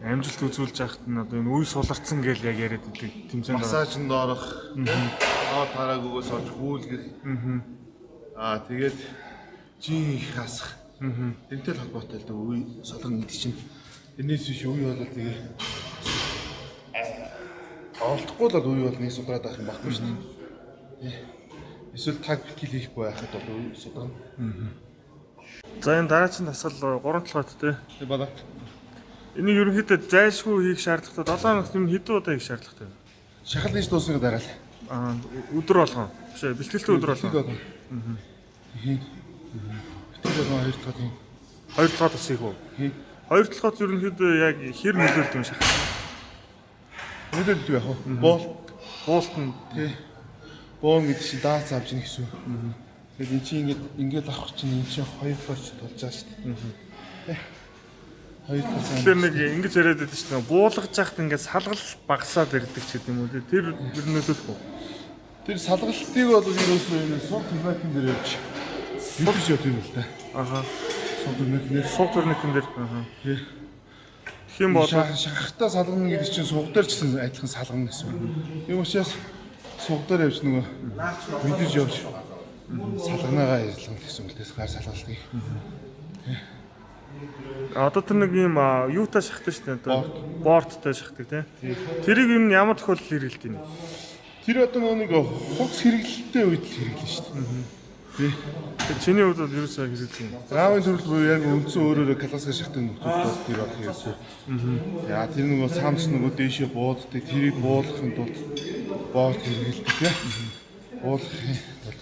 Амжилт үзүүлж яхад нь одоо энэ үе суларцсан гэж яг яриад идэг тэмцээнд Массажинд орох, доор тараагүйгээс олж хүүлгэх. Тэгээд жин их хасах. Тэрнтэй холбоотой л да үе солон гэдэг чинь. Энэс биш үе бол тэгээ олдохгүй л үе бол нэг судраад авах юм баггүй шүү дээ. Эсвэл таг бэлтгэл хийхгүй байхад бол үе судрана. За энэ дараагийн тасал 3 толгойд тий. Тэг болоо. Энийг ерөнхийдөө зайлшгүй хийх шаардлагатай 7 хоногт юм хэдэн удаа хийх шаардлагатай вэ? Шахал хийж дуусныг дараал. Өдөр болгон. Биш ээ, бэлтгэлтэй өдөр болгон. Бэлтгэл болгон 2 дахь юм. 2 толгойд бас хийх үү? 2 толгойд ерөнхийдөө яг хэр нөлөөлт юм шахах? Нөлөөлдөг яах вэ? Боолт Буултан тий. Боон гэдэг чинь даац авч ийн гэсэн. Тэгээд эн чинь ингээд авах чинь эн чинь 2 форч болж байгаа шүү дээ. 2 форч. Тэгэхээр нэг ингэж яриад байдаг шүү дээ. Буулгаж яхад ингээд салгал багасаад ирдэг ч гэдэг юм уу. Тэр ер нь нөлөөлөх үү? Тэр салгалтыг бол ерөөсөө энэ суг турникын дээр явж мэдэж явд юм л да. Суг турникнээр Суг турникэн дээр. Тэгэх юм бол шахахтаа салгана гэдэг чинь суг дээр ч гэсэн адилхан салгана гэсэн. Тийм учраас суг дээр явж нөгөө мэдэж явж салганагаа ажиллана гэсэн үг лээс гар салгалтыг. одоо тэр нэг юм юутай шахдаг шүү дээ. Борттой шахдаг тийм. Тэрийг ер нь ямар тохиолдолд хэрэглэдэг юм? Тэр одоо нэг хугц хэрэглэлтэй үед л хэрэглэн шүү дээ. Тэгэхээр чиний хувьд бол ерөөсөө хэрэглэх юм. Раавын төрөл буюу яг үндсэн өөрөөр классик шахтын нөхцөл тэр бол хэрэглэв. Яа тэр нөгөө самс нөгөө дээшээ бууддаг тэрийг буулгахын тулд боот хэрэглэдэг тийм. Буулгахын тулд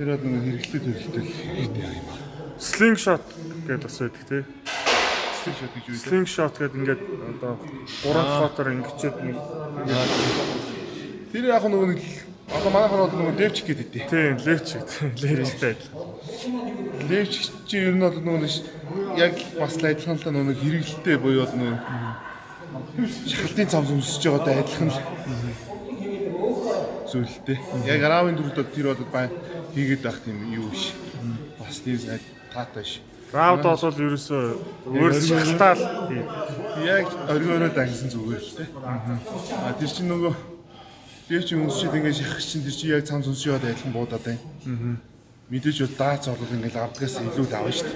тэр одоо нөгөө хэрэглэлтэй хэрэгтэй юм байна. Slingshot гэдэг бас байдаг тийм. Slingshot гэж үү? Slingshot гэдэг ингээд одоо 3 толгоотоор ингэчээд нэг тэр яг нөгөө нэг одоо манайхан бол нөгөө левч гэдэг дээ. тийм левчтэй адилхан. Левч чи ер нь бол нөгөө яг бас адилхан л нөгөө хэрэглэлтэй буюу нөгөө шахалтын цамц өмсөж байгаатай адилхан л зүйлтэй. Яг аравын төрөлд тэр бол бай хийгээд байх тийм юу биш. Бас тийм таатай ш. Рауд бол ерөөсөө өөр шалтгаал Яг оргиороо дангасан зүгээр л дээ. Тэр чинь нөгөө тэр чинь өмсчихэд ингээд шахах чинь тэр чинь яг цамц өмсөж яваад адилхан буудаад байна. Мэдээж бол даац орвол ингээд авдгаас илүү л авна шүү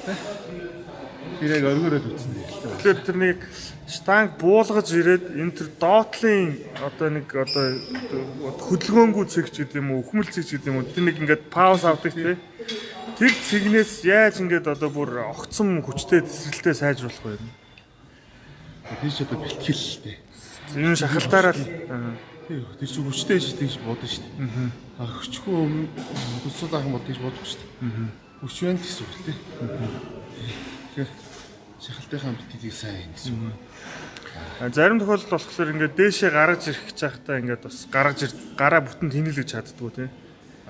дээ. Тэр яг оргиороо үтсэн дээ. Тэгэхээр тэр нэг штанг буулгаж ирээд энэ тэр доотлын одоо нэг одоо хөдөлгөөнгүй цэг ч гэдэг юм уу, өхмөл цэг ч гэдэг юм уу, тэр нэг ингээд пауз авдаг тийм. Тэр цэгнээс яаж ингээд одоо бүр огцом хүчтэй тесрэлтээ сайжруулах вэ? Тэр ч одоо бэлтгэл л дээ. Энэ шахалтаараа л Тэр чинь хүчтэй ч тэгж бодно шүү дээ. Хүчгүй төсөл ах юм бол тэгж бодох шүү дээ. Хүч байна гэсэн үг тийм. Тэгэхээр шахалтынхаа бэлтгэлийг сайн гэсэн үг. Зарим тохиолдолд болохоор ингээд дээшээ гаргаж ирэх гэж байхдаа ингээд бас гараа бүтэн тэнэлж чаддгүй тийм.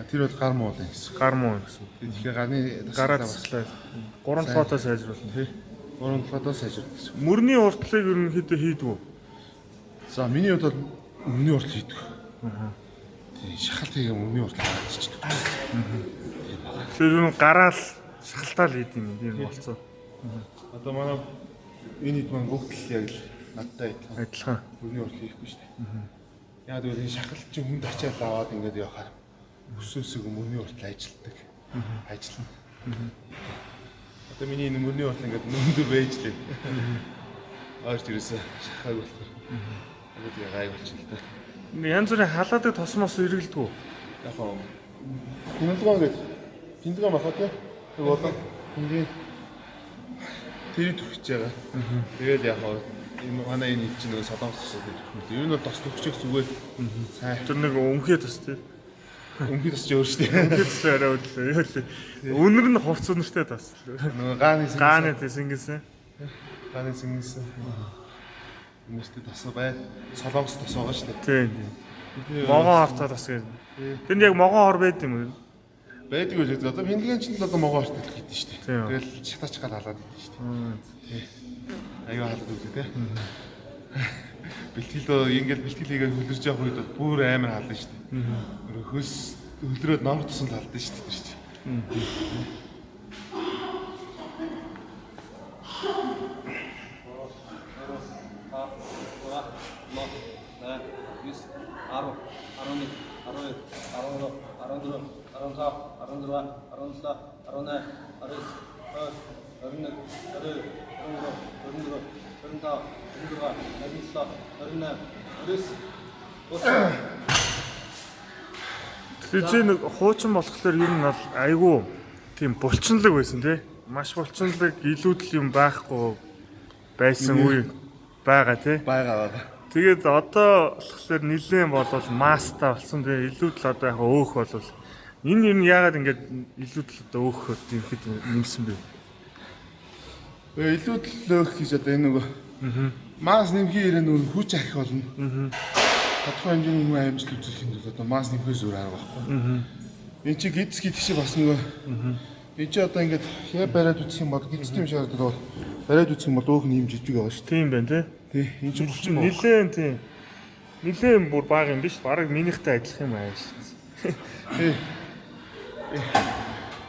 Тэр бол гар муу л гэсэн. Гар муу гэсэн. Тэгэхээр гарны Гараа таслаа 3 толгойтой сайжруулна тийм. 3 толгойтой сайжруулах гэсэн. Мөрний уртлыг ерөнхийдөө хийдгүү. За миний хувьд бол өмнө урт хийдэг. Тийм шахалтыг өмнө урт хаачдаг. Тэр юу гараал шахалтаал хийд юм тийм болцоо. Одоо манай энэ хэд маань бүгд л яг л надтай Адилхан. өмнө урт хийхгүй шүү дээ. Яг тэгвэл энэ шахалт чинь хүнд ачаал аваад ингээд явахаар өсөөсөг өмнө урт ажилладаг. Ажиллана. Тэгээ миний мөрний бол ингээд нөндөр байж лээ. Аарч ирээсээ шахаг болохоор. Тэгээд гай болчихлоо та. Янз бүрийн халаадаг тосмос эргэлдэггүй. Яг хоо. Пиндлгон гэдэг. Пиндлгон бахаа тий. Тэг болоо. Ингээд тэр төрч байгаа. Тэгээд яг хоо энэ манай энэ чинь нэг солонгос тосод гэдэг. Ер нь бол тос төгчөг зүгээр сайн. Тэр нэг өмхөө тос тий. Өмхий тосч өөр шүү дээ. Өмхөө тос арай үлээ. Үнэр нь хувц үнэртэй тос. Нөгөө гааны тэсэнгээс. Гааны сэнгээс. Үнэртэй тос бай. Солонгос тос байгаа шүү дээ. Тийм. Могон хортоо тос гэдэг. Тэнд яг могон хор байд юм уу? Байдаг үү гэдэг. Одоо Пиндлгон ч л одоо могон хортод гэдэг шүү дээ. Тэгэл шатаач гал халаад идэв шүү дээ. Аюу халаад үлээ те. Бэлтгэл ингээл бэлтгэл хийгээд хөлөрж явах үед бүр амар хална шүү дээ. Хөлс хөлрөөд номер тусан халдсан шүү дээ тэр чинь. Тэгээ нэг хуучин болохоор ер нь бол айгүй тийм булчинлаг байсан тий. Маш булчинлаг илүүдл юм байхгүй байсан үе байгаа тий. Байгаа. Тэгээд одоо болохоор нилээн болвол маста болсон тий. Илүүдл одоо яг өөх болвол энэ юм яагаад ингэж илүүдл одоо өөхөд юм хэд нэмсэн бэ? Илүүдл өөх гэж одоо энэ нөгөө мас нэмхий ирээ нөгөө хүч арих болно. Тодорхой хэмжээний хүн амжилт үзүүлэхэд бол одоо мас нэмхээс өөр арга байхгүй. Энд чи гидс гэдэг чи бас нөгөө энэ чи одоо ингээд хэ бариад үсэх юм бол гидстэй юм шиг харагдаад бол бариад үсэх юм бол өөх нэмж ижиг байгаа шүү дээ. Тийм байна тий. Тий. Энэ чи булчин нилээн тий. Нилээн бүр бага юм биш. Бараг минийхтэй адилах юм аа шүү дээ. Тий.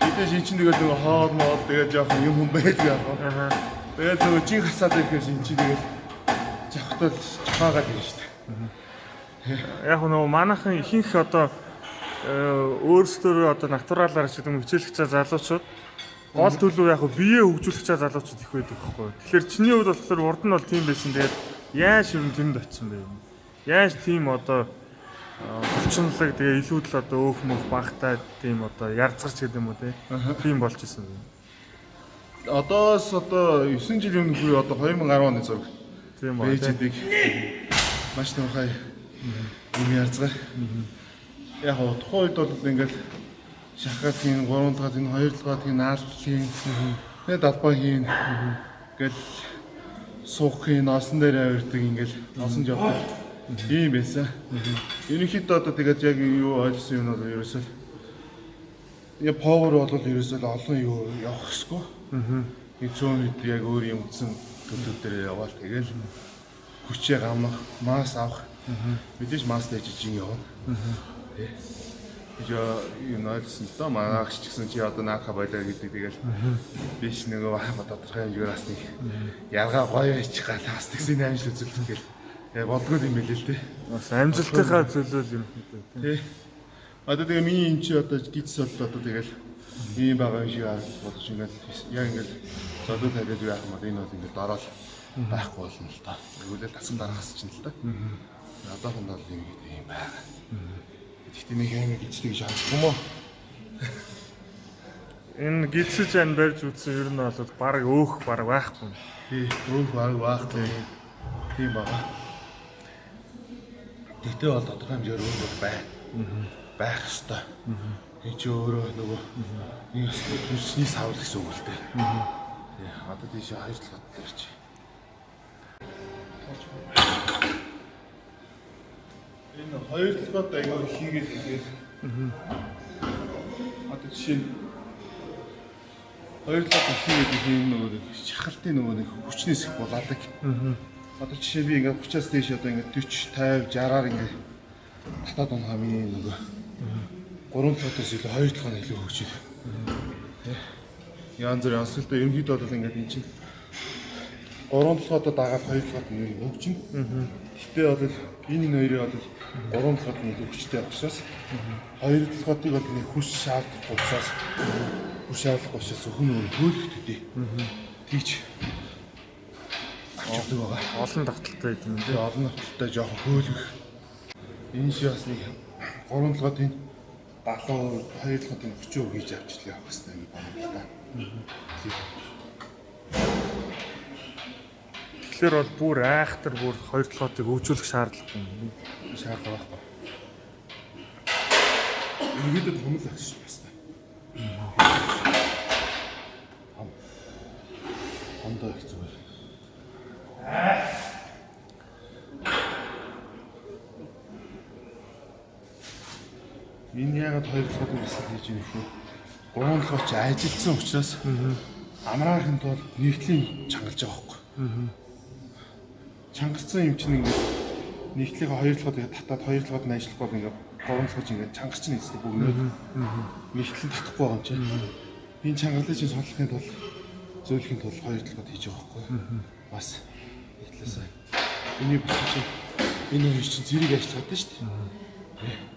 Эдгээр шин чинь тэгээд нөгөө хоол моол тэгээд жоох юм хүн байдаг яах вэ? Тэгээд нөгөө жин хасаад ирэхээр шин чи тэгээд жавхтал жахаагаад ирнэ шүү дээ. Яг нөгөө манайхан ихэнх одоо өөрсдөө одоо натуралаар ч гэдэг юм хичээлэх цаа залуучууд гол төлөв яг бие хөгжүүлэх цаа залуучууд их байдаг байхгүй. Тэгэхээр чиний хувьд болохоор урд нь бол тийм байсан. Тэгээд яаж юм тэнд очсон бэ? Яаж тийм одоо булчинлаг тэгээ илүүдл одоо өөх мөх багтаа тийм одоо ярцгарч гэдэг юм уу тийм болж исэн юм. Одоос одоо 9 жилийн өмнөх үе одоо 2010 оны зураг. Тийм ба. Ээжэдэг маш томхой юм ярцгаа. Яг гоо тухайн үед бол ингээл шахаад хийн, гуруулгаад хийн, хоёрлоод хийн, нааллын тэгээд албаа хийн. Гээд суух хийн, осон дээр авирдаг ингээл осон жавдаг. Тийм байсан. Ерөнхийдөө одоо тэгээд яг юу ойлгосон юм бол ерөөсөө яг power бол ерөөсөө олон юу явах хэсгүй. Нэг зүүн үед яг өөр юм утсан төлөв дээр яваал тэгэл хүчээ гамнах, мас авах. Мэдээж мас дэжиж явна. Тэг. Юу ойлгосон л доо манайх ч гэсэн чи одоо наадха байлаа гэдэг тэгэл биш нөгөө баха тодорхой хэмжээгээр бас нэг ялгаа гоё байж галаас тэгсэн амжилт үзүүлэх гэл. Яг болдгоо юм билээ л дээ. Бас амжилтынхаа төлөөл юм хэвээр. Тий. Одоо тэгээ миний энэ чи одоо гидс бол одоо тэгэл ийм байгаа юм шиг бодож ингээд яг ингээд зодод тавиад яах юм бол энэ бол ингээд дорол байхгүй болно л та. Тэгвэл тасган дараагаас чинь л та. Одоохонд бол ийм байгаа. Гэхдээ нэг юм гидстэй гэж харах юм уу? Энэ гидсэж ан барьж үзсэн ер нь бол баг өөх баг байхгүй. Тий, өөх баг байхгүй. Тийм байгаа. Тэгтээ бол тодорхой хэмжээгээр өөр байна. Байх ёстой. Энд чи өөрөө нөгөө нэг төсний савл гэсэн үг л дээ. Тий, одоо тийш хоёр талууд дээр чи. Энэ хоёр талууд аягаар хийгээд ихээр. Одоо жишээ нь хоёр талууд хийгээд их юм нөгөө шахалтын нөгөө нэг хүчнээс их булаадаг. Одоо жишээ би ингээд 30-аас дээш одоо ингээд 40, 50, 60-аар ингээд татаад унахаа миний нөгөө 3 талаас илүү 2 талаа илүү хөгжиж. Янз бүр онцлогтой ерөнхийдөө бол ингээд энэ чинь 3 талаадаа дагаад 2 талаад нь хөгжин. Гэхдээ бол энэ хоёрыг бол 3 талаад нь илүү хүчтэй учраас 2 талаадыг бол нэг хүч шаардах учраас бүр шаардлагагүй учраас өхөн өөр хөөлөх төдий. Тийч авч явдаг байгаа. Олон давталтай гэдэг юм тий. Тэгээ олон нутагтай жоохон хөөлөх. Энэ шиг бас нэг 3 толгойн 70 2 толгойн 30% хийж авчлаа явах хэрэгтэй юм байна л да. Тэгэхээр бол бүр айхтар бүр 2 толгойтыг хөгжүүлэх шаардлагатай юм. Шаардлага байхгүй. Ингээд хомл авчих шүү дээ. Хондоо их зүгээр. Энэ ягаад 2 толгойд хэсэг хийж юм бэ? 3 толгой ч ажилдсан учраас амраахын тулд нэгтлийн чангалж байгаа байхгүй. Чангарсан юм чинь ингээд нэгтлийг 2 толгойд татаад 2 толгойд нь ажиллахгүй бол ингээд 3 толгой чинь ингээд чангарч нэцдэг бүгнээ. Нэгтлэн татахгүй байгаа юм чинь. Энэ чангалыг чинь сонлохын тулд зөөлхийн тулд 2 толгойд хийж байгаа байхгүй. Бас нэгтлээсээ. Эний бүхэн чинь энэ хоёр чинь зэрэг ажилладаг шүү дээ.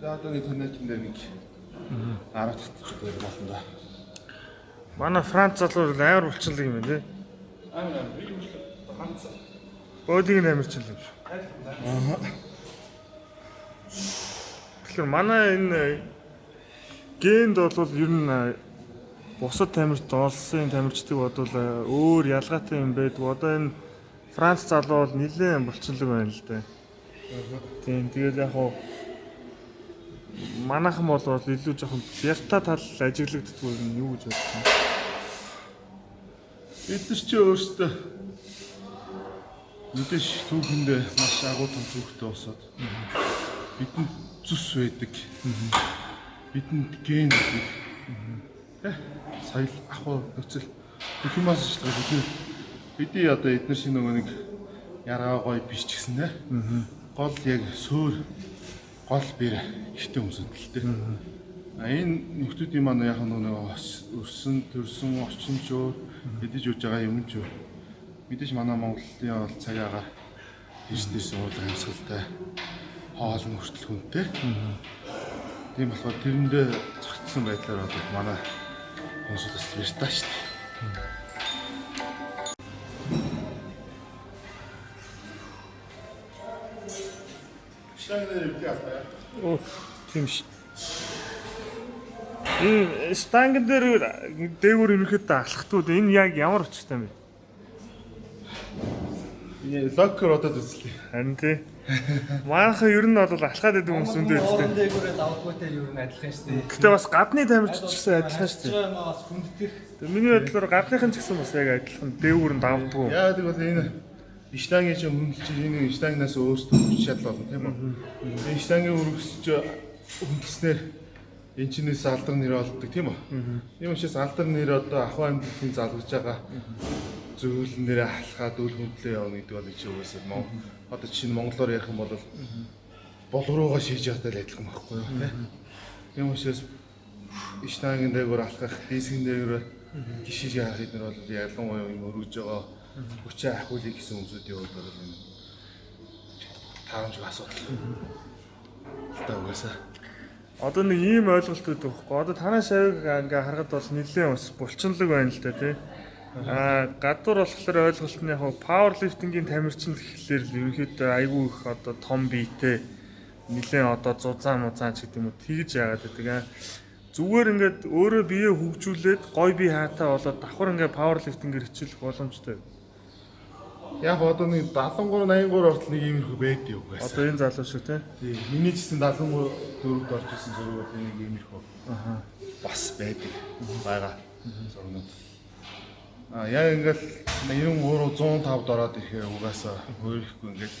Одоо нэг тоноочин дээр нэг 10 татчих байх болно да. Манай Франц залуу амар булчинлаг юм байна тий. Амар Франц. Бодиг амарчлаг юм шүү. Тэгэхээр манай энэ генд бол ер нь бусад тамирч олсон тамирчдыг бодвол өөр ялгаатай юм байдаг. Одоо энэ Франц залуу бол нэлээд булчинлаг байна л да. Тийм тэгээд яг хуу манайхан бол илүү жоохон бярта тал ажиглагддаг юм юу гэж бодож байна. Бид нар ч өөрсдөө мэдээж түүхэндээ маш агуу том түүхтэй босоод бидэнд зүс байдаг. Бидэнд ген байдаг. Соёл ахуй нөхцөл бүх юмас ч гэдэг бидний одоо эдгээр шиг нөгөө нэг яргаа гоё биш ч гэсэн те. Гол яг суур гол бэр ихтэй хүмүүсд л дээ. Энэ нөхдүүдийн маань яг нөгөө өрсөн төрсөн орчинчөө мэдээж үүж байгаа юм ч юу. Мэдээж манай Монголын бол цагаагаар эрсдээс уулах амьсгалтай хоол нь хүртэл хүнтэй. Тийм болохоор тэрэндээ зогтсон байдлаар бол манай хүмүүс бас бэртаа шүү дээ. Тийм ш. Энэ стангн дээр дээгүүр ерөнхийдөө алхтууд энэ яг ямар очтой юм бэ? Энэ локер одод үзлээ. Харин тий. Манайхан ер нь бол алхаад байдаг хүмүүс үндэ Орон үстэй. дээгүүрээ давдгүйтэй ер нь адилхан шүү дээ. Гэтэ бас гадны тамирч ч гэсэн адилхан шүү дээ. Бас хүнддэх. Тэгээ миний бодлоор гадныхан ч гэсэн бас яг адилхан дээгүүр нь давдгүй. Яа гэвэл энэ Иштангийн чинь хөндлөж энэ Иштангнаас өөрсдөө хүч чадал болно тийм үү? Энэ Иштангийн өргөсч хөндлөснээр энэ чинээс алдар нэр олддог тийм үү? Ийм учраас алдар нэр одоо ахуй амьдралын залгаж байгаа зөвлөн нэрээ халахад үл хөндлөө явна гэдэг бол чи үгүйсэл Монгол одоо чинь монголоор ярих юм бол боловруугаа шийдэж явахдаа л адилхан байхгүй юу тийм? Ийм учраас Иштангийн дээгүүр алхах, дисгийн дээгүүр гişиж яах эднэр бол ялангуяа юм өргөж байгаа хүчээ ахуулъя гэсэн хүмүүсийн хувьд бол энэ таамжиг асуудал. Та угаасаа. Одоо нэг ийм ойлголт үүдэх байхгүй. Одоо танай шавьг ингээ харахад бол нэлээд бас булчинлаг байна л да тий. Гадуур болохоор ойлголт нь яг пауэрлифтингийн тамирчин гэхлээр ерөнхийдөө айгүй их одоо том биетэй нэлээд одоо зузаан музаан ч гэдэг юм уу тэгж яагаад гэдэг. Зүгээр ингээд өөрөө биеэ хөгжүүлээд гой бие хаатай болоод давхар ингээ пауэрлифтингээр хичээлэх боломжтой. Яг одоо нэг 73 83 ортол нэг иймэрхүү байдаг юу гэсэн. Одоо энэ залуу шиг тий. Тийм. Миний жисэн 73 дөрөвд орж исэн зэрэг нэг иймэрхүү. Бас байдаг. Бага. Зурнууд. Яг ингээл 93 105 ороод ирэхээр угаасаа хөөрөхгүй ингээд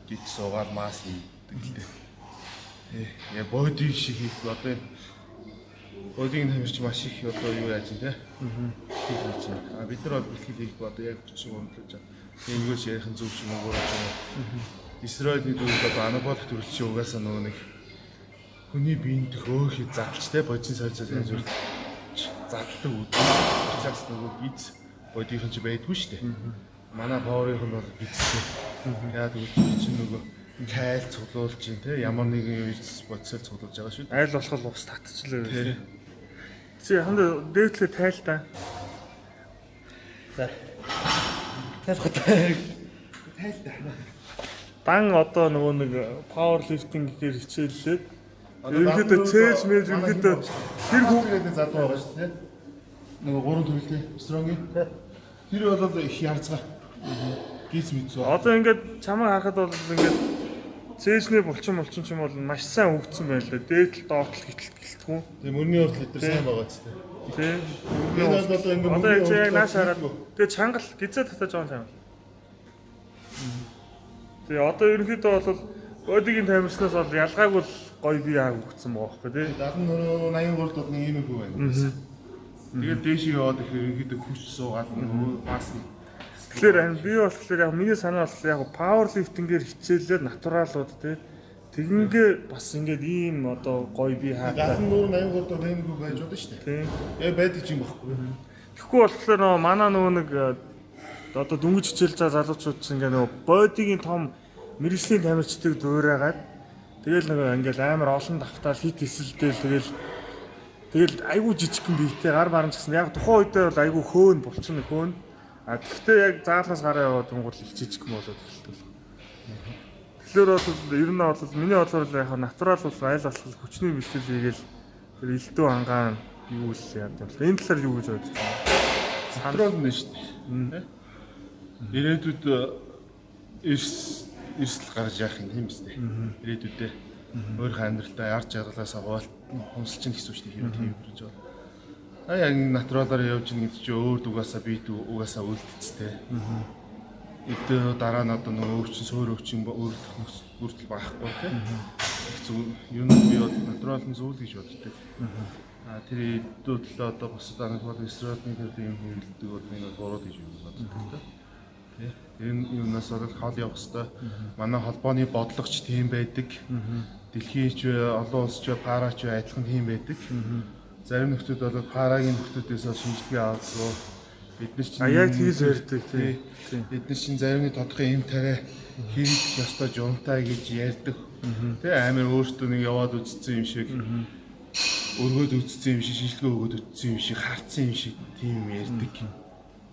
гит суугаад мас нэгдэг л дээ. Яа боди шиг хийх одоо бодиг тамирч маш их одоо юу яаж юм те. Хийх гэж байна. Бид нар бол бэлтгэл хийх одоо яг хүчин хөндлөж байгаа. Энгээс ярих зөв шиг мөнгөөр юм. Израильний дүүл одоо анаболик төрөл чи угаасаа нөгөө нэг хүний биеинд хөөх задлж те бодис сольцол яаж үл заддаг үүдээ. Чаас нөгөө гиз бодийнх нь ч байдгүй шүү дээ. Манай поwerийнх нь бол гизтэй. Яа тэгвэл чи нөгөө кайл цуглуулж чинь те ямар нэгэн бодисоор цуглуулж байгаа шүү дээ. Айл болох ус татчихлаа. Чи ханд дээдлээ тайл та. За. Тайл та. Дан одоо нөгөө нэг power lifting гэхээр хичээллээд ерөнхийдөө цээж мэж ерөнхийдөө Тэр хүүхдэд залуу байгаа шүү дээ. Нөгөө 3 төрөлтэй стронгийн. Тэр бол их ярцгаа. Гиз мэд зөө. одоо ингээд чамаа харахад бол ингээд цээжний булчин ч юм бол маш сайн хөгжсөн байна л да. Дээдл доотл гэлтгүү. Тэгээ мөрний урд литер сайн байгаа ч тийм. Тийм. Энэ бол одоо ингээд Одоо яг нааш хараад тэгээ чангал гизээ татаж байгаа чангал. Тэгээ одоо ерөнхийдөө бол бодигийн тамирчнаас бол ялгаагүй л гоё бие аа хөгжсөн байгаа байхгүй тий. 83-83 дот нэг юм хөө байна. Тэгээд дээш яваад ихээр ерөнхийдөө хүч суугаад нөгөө бас Тэгэхээр энэ би болохоор яг миний санаа бол яг power lifting-ээр хичээлээр натуралууд тий. Тэгингээ бас ингээд ийм одоо гоё бие хаатай. 84-83 дот нэг юм байж болно шүү дээ. Тий. Яг байдаг юм баггүй. Тэгэхгүй болохоор нөгөө манай нөгөө нэг одоо дөнгөж хичээлж байгаа залуучууд чинь ингээ нөгөө бодигийн том мэрэгжлийн тамирчдыг дуурайгаад тэгэл нөгөө ингээл амар олон давтаал хит эсэлдэл тэгэл айгүй жижигхэн биетэй гар баран ч гэсэн яг тухайн үедээ бол айгүй хөөн булчин хөөн. А тэгвэл яг заалнаас гараа яваад тунгуул их жижигхэн болоод эхэлдэг. Тэгэхээр бол ер нь бол миний бодлоор яг натурал бол айл болох хүчний бэлтгэл хийгээл тэр элдв ангаан юу л яа гэвэл энэ талаар юу гэж бодож байна. Сандрал нэ шүү дээ. Ирээдүйд эрсдэл гарч яах юм биз дээ. Ирээдүйдээ өөрийнхөө амьдралдаа яар жаргалаас аваад хумсалж ин гэсэн үг шүү дээ. Хэрэг тийм гэж байна. Яг натуралаар явж ин гэдэг чинь өөр дугаасаа бит угаасаа үлдцтэй. Эдгээр дараа нь одоо нөгөө өвчин суур өвчин бүртэл байхгүй тийм. Юу нэг би бол натуралын зүйл гэж боддог. Тэр эддүүд л одоо босод анхаад Израильний төрлийн хөвөлдөг бол энэ буруу гэж боддог. Энэ юунаас бол хол явах хэвээр манай холбооны бодлогоч тийм байдаг. Дэлхийн ч олон улс ч парач адилхан тийм байдаг. Зарим нөхдүүд бол парагийн нөхдүүдээс шинжилгээ авахгүй бид нар чинь яг тийж ярьдаг тийм. Бид нар чинь заримны тодорхой эм тариа хийх ёстой жунтай гэж ярьдаг. Тэ амар өөртөө нэг яваад үзсэн юм шиг өргөд үзсэн юм шиг шинжилгээ өгөөд үзсэн юм шиг харцсан юм шиг тийм ярьдаг.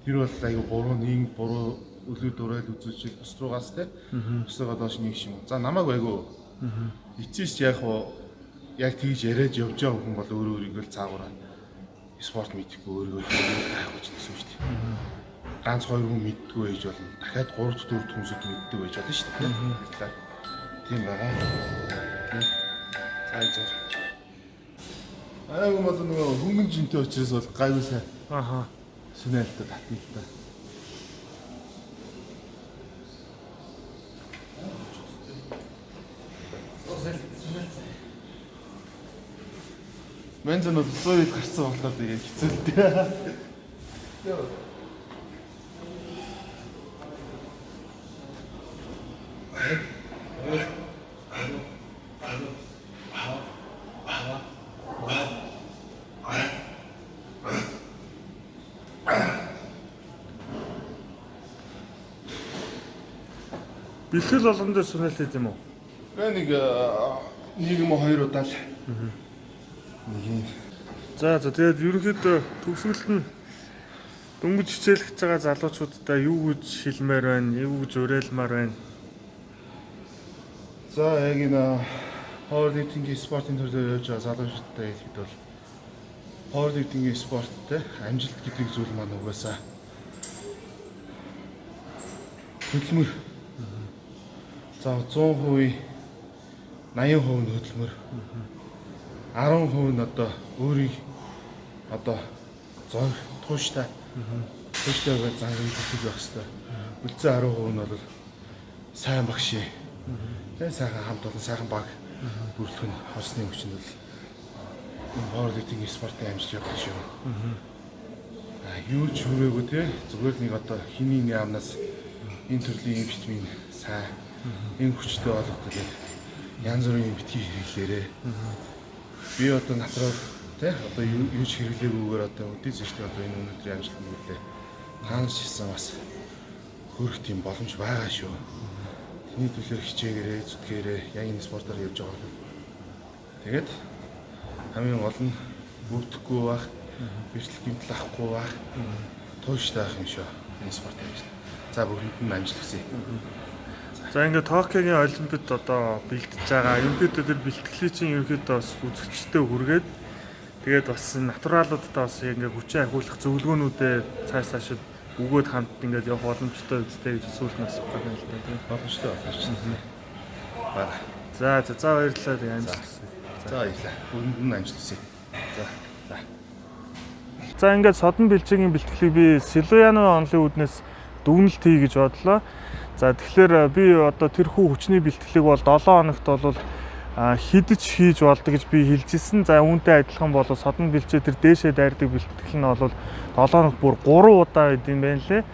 Тэр бол аюу буруу нэг буруу өлөө дурайл үзүүлчих бус руугаас те бусгаа доош нэг юм. За намайг айгу эцээс яг тэгж яриад явж байгаа хүн бол өөрөө өөрийгөө цаагаараа спорт мэдхгүй өөрийгөө хайхгүй ч гэсэн шүү дээ. Ганц хоёр хүн мэддэггүй байж болно. Дахиад 3-4 хүнсэд мэддэг байж болно шүү дээ. Тийм байгаа. Цаажаар. Айгу бол нөгөө хөнгөн жинтэй учраас бол гайгүй сайн. Аха. Шинэлтэй татна л та. Мэнзэн бол зөөл гарсан болохоор тэгээд хэцүүлдэг. Бэлтгэл болгон дээр сүнэлтэй юм уу? Нэг юм хоёр удаа л. За тэгээд ерөнхийдөө төгсгөлд нь дөнгөж хичээлж байгаа залуучуудаа юу гэж хэлмээр байна, юу гэж уриалмаар байна. За яг энэ powerlifting спортын төрлөөр явж байгаа залуучуудтай хэлэхэд бол powerlifting спорттой амжилт гэдэг зүйл маань угаасаа хөдөлмөр. За 100% 80% нь хөдөлмөр. 10% нь одоо өөрийг одоо зор тууштай Тэжтэй зангийн төлөв байх хэрэгтэй. Үлцэн 10% нь бол сайн багш. Тэгээ сайхан хамт олон сайхан баг бүрэлдэхүүн хорсны хүчинд бол powerlifting спортын амжилт явуулах шүү. Юу ч хүрээгүй те зүгээр нэг одоо хиний яамнаас энэ төрлийн витамин сайн энэ хүчтэй болгох гэдэг янз бүрийн битгий хэрэглээрээ би одоо натурал те одоо юу ч хэрэглээгүйгээр одоо үдээс зэжтэй одоо энэ өнөөдрийн амжилт нүгэлээ хаанч хийсэн бас хөрөх тийм боломж байгаа шүү. Тэний төлөөр хичээгээрээ зүтгээрээ яг энэ спортоор явж байгаа. Тэгээд хамгийн гол нь өвдөхгүй байх, бэртэл гэмтэл авахгүй байх, тууштай байх юм шүү. Энэ спорт амжилт. За бүгдэнд нь амжилт хүсье. За ингээд Токиогийн олимпиад одоо бэлтэж байгаа. Ерөнхийдөө тэр бэлтгэлийн чинь ерөнхийдөө бас үзэгчтэй хүргээд тэгээд бас натуралуудтай бас ингээд хүчээ ахиулах зөвлөгөөнүүдээ цаашаа өгөөд хамт ингээд явах боломжтой үстэй гэж сүүлд нас авах юм л да тийм. Боломжтой байна. Бага. За баярлалаа тийм амжилт хүсье. За баярлалаа. Бүгдэнд нь амжилт хүсье. За. За ингээд содон бэлчээгийн бэлтгэлийг би Силуяно онлын үүднээс дүгнэлт хий гэж бодлоо. За тэгэхээр би одоо тэрхүү хүчний бэлтгэлийг бол 7 хоногт бол хидэж хийж болдог гэж би хэлжсэн. За үүнтэй адилхан бол содон бэлчээ тэр дээшээ дайрдаг бэлтгэл нь бол 7 хоногт бүр 3 удаа байд юм байна лээ.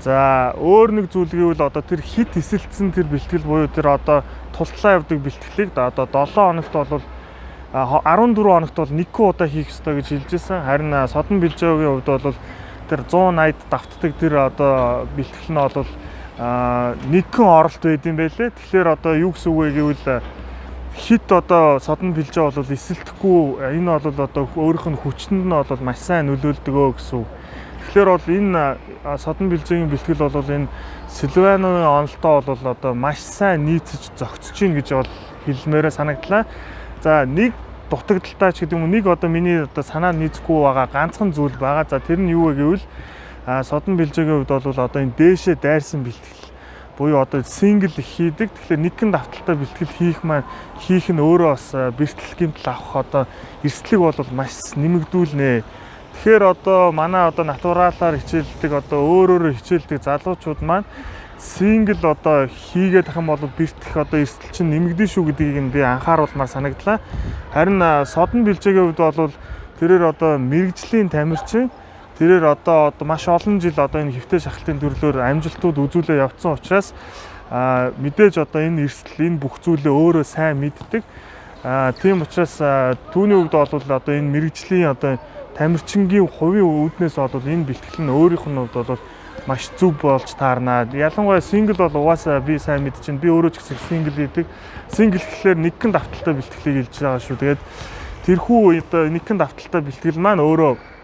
За өөр нэг зүйл гэвэл одоо тэр хит эсэлтсэн тэр бэлтгэл буюу тэр одоо тултлаа явдаг бэлтгэлийг одоо 7 хоногт бол 14 хоногт бол 1 удаа хийх ёстой гэж хэлжсэн. Харин содон бэлчээгийн хувьд бол тэр 180-д давтдаг тэр одоо бэлтгэл нь бол нэгэн оролт байд юм байлээ. Тэгэхээр одоо юу гэсэн үг вэ гэвэл хит одоо содон бэлжээ бол эсэлтэхгүй энэ бол одоо өөрийнх нь хүчтэнд нь бол маш сайн нөлөөлдөгөө гэсэн үг. Тэгэхээр бол энэ содон бэлжээгийн бэлтгэл бол энэ Силуяногийн онолтой бол одоо маш сайн нийцэж зохицож гин гэж бол хэлмээрээ санагдлаа. За нэг дутагдaltaй ч гэдэг юм нэг одоо миний одоо санаа нийцэхгүй байгаа ганцхан зүйл байгаа. За тэр нь юу вэ гэвэл содон бэлжээгийн хувьд бол одоо энэ дээшээ дайрсан бэлтгэл буюу одоо сингл хийдэг. Тэгэхээр нэгэн давталтай бэлтгэл хийх нь өөрөө бас бэртэл гэмтэл авах одоо эрсдлэг бол маш нэмэгдүүлнэ. Тэгэхээр одоо манай одоо натуралаар хичээлдэг одоо өөрөөр хичээлдэг залуучууд маань сингл одоо хийгээд ах юм бол бэртэх одоо эрсдэл чинь нэмэгдэн шүү гэдгийг нь би анхааруулмаар санагдлаа. Харин содон бэлжээгийн хувьд бол тэрээр одоо мэрэгжлийн тамирчин тэрээр одоо маш олон жил одоо энэ хэвтэй шахалтын төрлөөр амжилтууд үзүүлээ явцсан учраас мэдээж одоо энэ эрсдэл энэ бүх зүйлээ өөрөө сайн мэддэг. Тийм учраас түүний хувьд бол одоо энэ мэрэгжлийн одоо тамирчингийн хувийн үүднээс бол энэ бэлтгэл нь өөрийнх нь хувьд бол маш зөв болж таарнаа. Ялангуяа сингл бол угаасаа би сайн мэдчихээн. Би өөрөө ч гэсэн сингл хийдэг. Сингл гэхлээр нэгэн давталтай бэлтгэлийг хэлж байгаа шүү. Тэгээд тэрхүү одоо нэгэн давталтай бэлтгэл маань өөрөө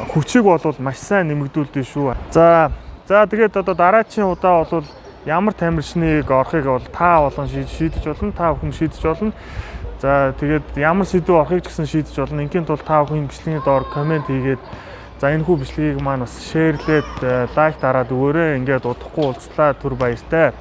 хүчийг бол маш сайн нэмэгдүүлдэг шүү. За тэгээд одоо дараагийн удаа бол ямар тамирчныг орохыг бол та болон шийдэж болно. Та бүхэн шийдэж болно. За тэгээд ямар сэдв орохыг ч гэсэн шийдэж болно. Ингийн тул та бүхэн бичлэгийн доор комент хийгээд за энэ хүү бичлэгийг маань бас шеэрлээд лайк дараад өгөөрэй. Ингээд удахгүй уулзлаа. Түр баяртай.